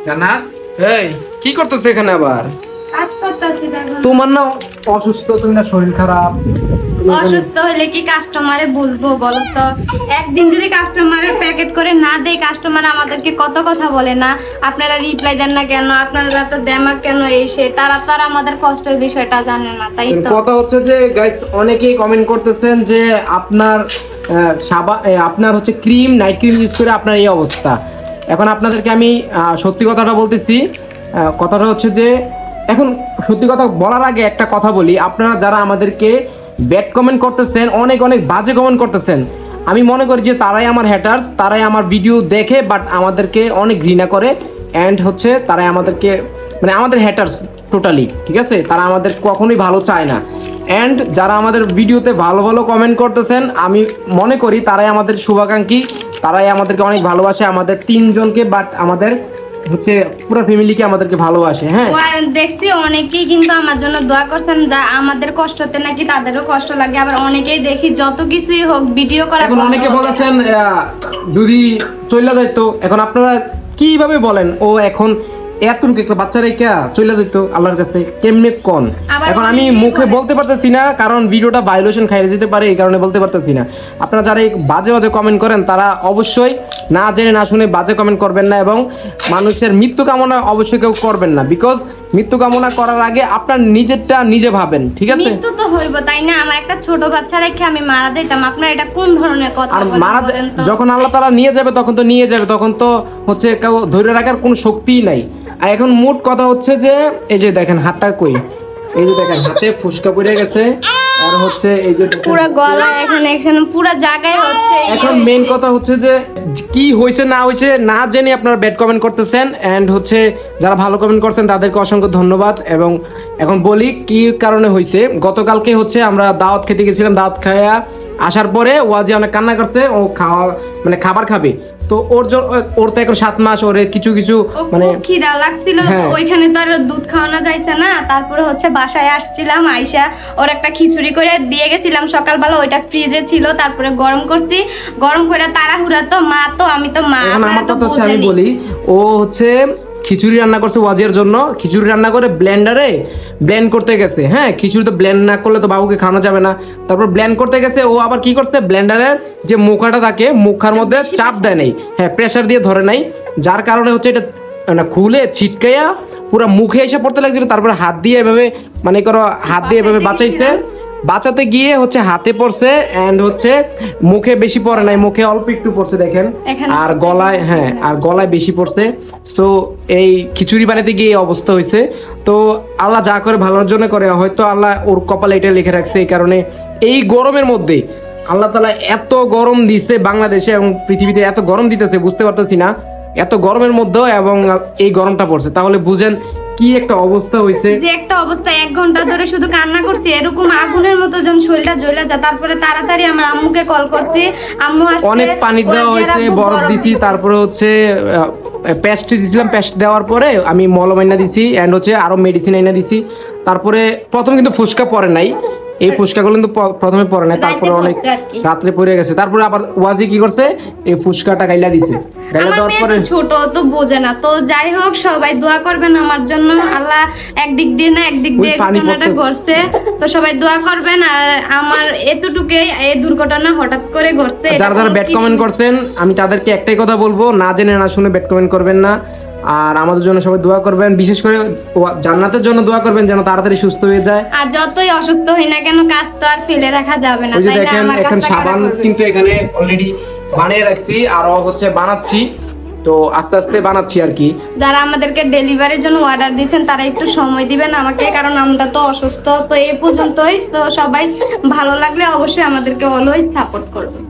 জান্নাত এই কি করতেছ এখানে আবার? কাজ করতেছি। তোমার না অসুস্থ, তুমি না শরীর খারাপ। অসুস্থ হলে কি কাস্টমারে বুঝবো বলো তো? একদিন যদি কাস্টমারের প্যাকেট করে না দেই, কাস্টমার আমাদেরকে কত কথা বলে না, আপনারা রিপ্লাই দেন না কেন, আপনারা তো দেমাক কেন এসে, তারা তো আর আমাদের কষ্টের বিষয়টা জানে না। তাই তো কথা হচ্ছে যে গাইস অনেকেই কমেন্ট করতেছেন যে আপনার আপনার হচ্ছে ক্রিম, নাইট ক্রিম ইউজ করে আপনার এই অবস্থা। এখন আপনাদেরকে আমি সত্যি কথাটা বলতেছি। কথাটা হচ্ছে যে এখন সত্যি কথা বলার আগে একটা কথা বলি, আপনারা যারা আমাদেরকে ব্যাড কমেন্ট করতেছেন, অনেক অনেক বাজে কমেন্ট করতেছেন, আমি মনে করি যে তারাই আমার হ্যাটার্স, তারাই আমার ভিডিও দেখে বাট আমাদেরকে অনেক ঘৃণা করে। অ্যান্ড হচ্ছে তারাই আমাদেরকে মানে আমাদের হ্যাটার্স টোটালি, ঠিক আছে? তারা আমাদের কখনোই ভালো চায় না। অ্যান্ড যারা আমাদের ভিডিওতে ভালো ভালো কমেন্ট করতেছেন, আমি মনে করি তারাই আমাদের শুভাকাঙ্ক্ষী, তারাই আমাদেরকে অনেক ভালোবাসে, আমাদের তিনজনকে, বাট আমাদের হচ্ছে পুরো ফ্যামিলিকে আমাদেরকে ভালোবাসে। হ্যাঁ, দেখছি অনেকেই কিন্তু আমার জন্য দোয়া করছেন, আমাদের কষ্টতে নাকি তাদেরও কষ্ট লাগে। আবার অনেকেই দেখি যত কিছুই হোক ভিডিও করা, এখন অনেকে বলেছেন যদি চলে যাইতো। এখন আপনারা কিভাবে বলেন ও এখন এতটুকু একটা বাচ্চা রেখা চলে যেত আল্লাহর কাছে, কেমনে কোন? এখন আমি মুখে বলতে পারতেছি না, কারণ ভিডিওটা ভাইলেশন খাইয়ে যেতে পারে, এই কারণে বলতে পারতেছি না। আপনারা যারা এই বাজে বাজে কমেন্ট করেন, তারা অবশ্যই না জেনে না শুনে বাজে কমেন্ট করবেন না, এবং মানুষের মৃত্যু কামনা অবশ্যই কেউ করবেন না। বিকজ মৃত্যু কামনা করার আগে আপনার নিজেরটা নিজে ভাবেন, ঠিক আছে? মৃত্যু তো হইব, তাই না? আমার একটা ছোট বাচ্চা রেখে আমি মারা যাইতাম, আপনারা এটা কোন ধরনের কথা বলেন? মারা যখন আল্লাহ তাআলা নিয়ে যাবে তখন তো নিয়ে যাবে, তখন তো হচ্ছে কেউ ধরে রাখার কোনো শক্তিই নাই। আর এখন মোট কথা হচ্ছে যে এই যে দেখেন হাতটা কই, এই যে দেখেন হাতে ফুসকা পড়ে গেছে, আর হচ্ছে এই যে পুরো গলা এখানে পুরো জায়গায় হচ্ছে। এখন মেইন কথা হচ্ছে যে কি হইছে না হইছে না জেনে আপনারা ব্যাড কমেন্ট করতেছেন। এন্ড হচ্ছে যারা ভালো কমেন্ট করছেন তাদেরকে অসংখ্য ধন্যবাদ। এবং এখন বলি কি কারণে হইছে। গতকালকে হচ্ছে আমরা দাওয়াত খেতে গেছিলাম, দাওয়াত খাইয়া আসার পরে ওয়াজি অনেক কান্না করছে, ও খাওয়া মানে খাবার খাবে, তো ওর তো এখন 7 মাস, ওর কিছু কিছু মানে খিদা লাগছিল, ওইখানে তো আর দুধ খাওয়ানো যাইছে না। তারপরে হচ্ছে বাসায় আসছিলাম, আইসা ওর একটা খিচুড়ি করে দিয়ে গেছিলাম সকালবেলা, ওইটা ফ্রিজে ছিল। তারপরে গরম করে তাড়াহুড়া, তো মা তো আমি তো মা। আমার কথা হচ্ছে আমি বলি, ও হচ্ছে খিচুড়ি রান্না করছে ওয়াজির জন্য, খিচুড়ি রান্না করে ব্লেন্ডারে ব্লেন্ড করতে গেছে। হ্যাঁ, খিচুড়ি তো ব্লেন্ড না করলে তো বাবুকে খাওয়ানো যাবে না। তারপর ব্লেন্ড করতে গেছে, ও আবার কি করছে, ব্লেন্ডারের যে মুখাটা থাকে মুখার মধ্যে চাপ দেয় নাই, হ্যাঁ প্রেসার দিয়ে ধরে নাই, যার কারণে হচ্ছে এটা না খুলে ছিটকাইয়া পুরো মুখে এসে পড়তে লাগছিল। তারপরে হাত দিয়ে এভাবে মানে করো, হাত দিয়ে এভাবে বাঁচাইছে, বাঁচাতে গিয়ে হচ্ছে হাতে পড়ছে, এন্ড হচ্ছে মুখে বেশি পড়ে নাই, মুখে অল্প একটু পড়ছে দেখেন, আর গলায়, হ্যাঁ আর গলায় বেশি পড়ছে। তো এই খিচুড়ি বানাতে গিয়ে অবস্থা হয়েছে। তো আল্লাহ যা করে ভালোর জন্য করে, হয়তো আল্লাহ ওর কপালে এটা লিখে রাখছে। এই কারণে এই গরমের মধ্যে আল্লাহ তাআলা এত গরম দিচ্ছে বাংলাদেশে এবং পৃথিবীতে, এত গরম দিতেছে বুঝতে পারতেছি না, এত গরমের মধ্যেও এবং এই গরমটা পড়ছে, তাহলে বুঝেন কি একটা অবস্থা হইছে। যে একটা অবস্থা, 1 ঘন্টা ধরে শুধু কান্না করছি, এরকম আগুনের মতো যখন শরীরটা জ্বলে যায়। তারপরে তাড়াতাড়ি আমার আম্মুকে কল করছি, আম্মু আসছে, অনেক পানি দেওয়া হয়েছে, বরফ দিছি, তারপরে হচ্ছে পেস্ট দিয়েছিলাম, পেস্ট দেওয়ার পরে আমি মলম আইনা দিছি, এন্ড হচ্ছে আরো মেডিসিন আইনা দিছি। তারপরে প্রথম কিন্তু ফুসকা পড়ে নাই, এই ফুসকাগুলো কিন্তু প্রথমে পড়ে নাই, তারপরে অনেক রাত্রে পড়ে গেছে। তারপরে আবার ওয়াজি কি করছে, এই ফুসকাটা গাইলা দিছে। ছোট তো বোঝে না, তো যাই হোক সবাই দোয়া করবেন আমার জন্য। আল্লাহ একদিক দিয়ে না একদিক দিয়ে ঘটনাটা ঘটছে, তো সবাই দোয়া করবেন। আর আমার এতটুকুই, এই দুর্ঘটনা হঠাৎ করে ঘটছে। যারা যারা ব্যাড কমেন্ট করতেন, আমি তাদেরকে একটাই কথা বলবো, না জেনে না শুনে ব্যাড কমেন্ট করবেন না। আর আমাদের জন্য সবাই দোয়া করবেন, বিশেষ করে জান্নাতের জন্য দোয়া করবেন যেন তাড়াতাড়ি সুস্থ হয়ে যায়। আর যতই অসুস্থ হই না কেন, কাজ তো আর ফেলে রাখা যাবে না। তাই না? আমার এখন সাবান কিন্তু এখানে অলরেডি বানিয়ে রাখছি, আর হচ্ছে বানাচ্ছি, তো আস্তে আস্তে বানাচ্ছি আর কি। যারা আমাদেরকে ডেলিভারির জন্য অর্ডার দিয়েছেন তারা একটু সময় দিবেন আমাকে, কারণ আমরা তো অসুস্থ। তো এই পর্যন্তই, তো সবাই ভালো লাগলে অবশ্যই আমাদেরকে অলওয়েজ সাপোর্ট করবেন।